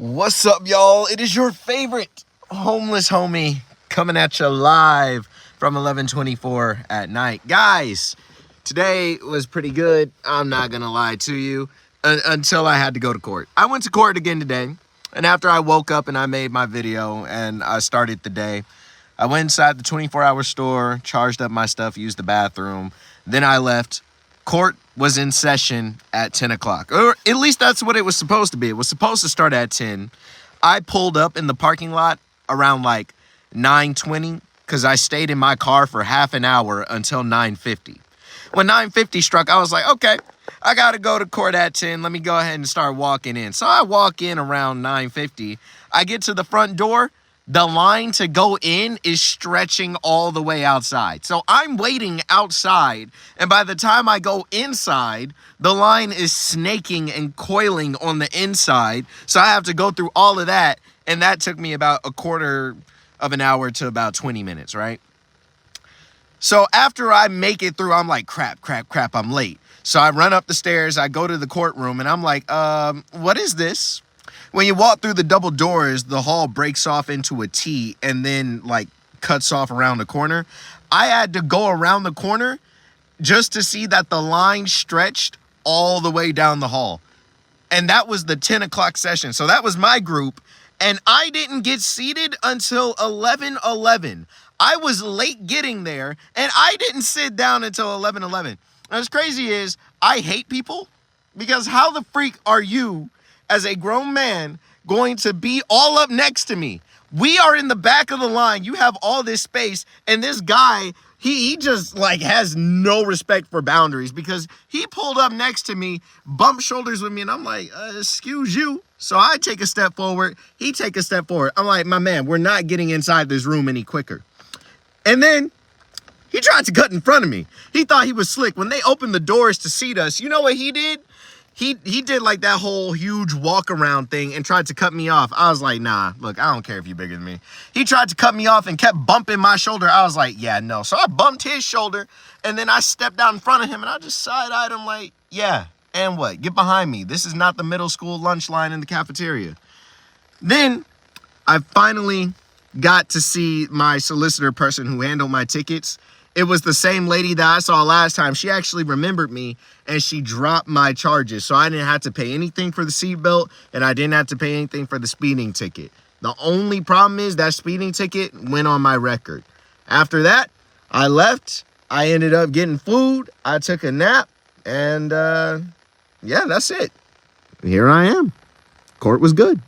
What's up, y'all? It is your favorite homeless homie coming at you live from 11:24 at night. Guys, today was pretty good. I'm not gonna lie to you until I had to go to court. I went to court again today, and after I woke up and I made my video and I started the day, I went inside the 24-hour store, charged up my stuff, used the bathroom. Then I left. Court was in session at 10 o'clock, or at least that's what it was supposed to be. It was supposed to start at 10. I pulled up in the parking lot around like 9:20 because I stayed in my car for half an hour until 9:50. When 9:50 struck, I was like, okay, I got to go to court at 10. Let me go ahead and start walking in. So I walk in around 9:50. I get to the front door. The line to go in is stretching all the way outside. So I'm waiting outside, and by the time I go inside, the line is snaking and coiling on the inside. So I have to go through all of that, and that took me about a quarter of an hour to about 20 minutes, right? So after I make it through, I'm like, crap, I'm late. So I run up the stairs, I go to the courtroom, and I'm like, what is this? When you walk through the double doors, the hall breaks off into a T and then like cuts off around the corner. I had to go around the corner just to see that the line stretched all the way down the hall. And that was the 10 o'clock session. So that was my group. And I didn't get seated until 11:11. I was late getting there and I didn't sit down until 11:11. What's crazy is I hate people, because how the freak are you as a grown man going to be all up next to me? We are in the back of the line. You have all this space, and this guy, he just like has no respect for boundaries, because he pulled up next to me, bumped shoulders with me, and I'm like, excuse you. So I take a step forward, he take a step forward. I'm like, my man, we're not getting inside this room any quicker. And then he tried to cut in front of me. He thought he was slick. When they opened the doors to seat us, you know what he did? He did like that whole huge walk around thing and tried to cut me off. I was like, nah, look, I don't care if you're bigger than me. He tried to cut me off and kept bumping my shoulder. I was like, yeah, no. So I bumped his shoulder, and then I stepped out in front of him and I just side-eyed him like, yeah, and what? Get behind me. This is not the middle school lunch line in the cafeteria. Then I finally got to see my solicitor person who handled my tickets. It was the same lady that I saw last time. She actually remembered me, and she dropped my charges. So I didn't have to pay anything for the seatbelt, and I didn't have to pay anything for the speeding ticket. The only problem is that speeding ticket went on my record. After that, I left. I ended up getting food. I took a nap, and yeah, that's it. Here I am. Court was good.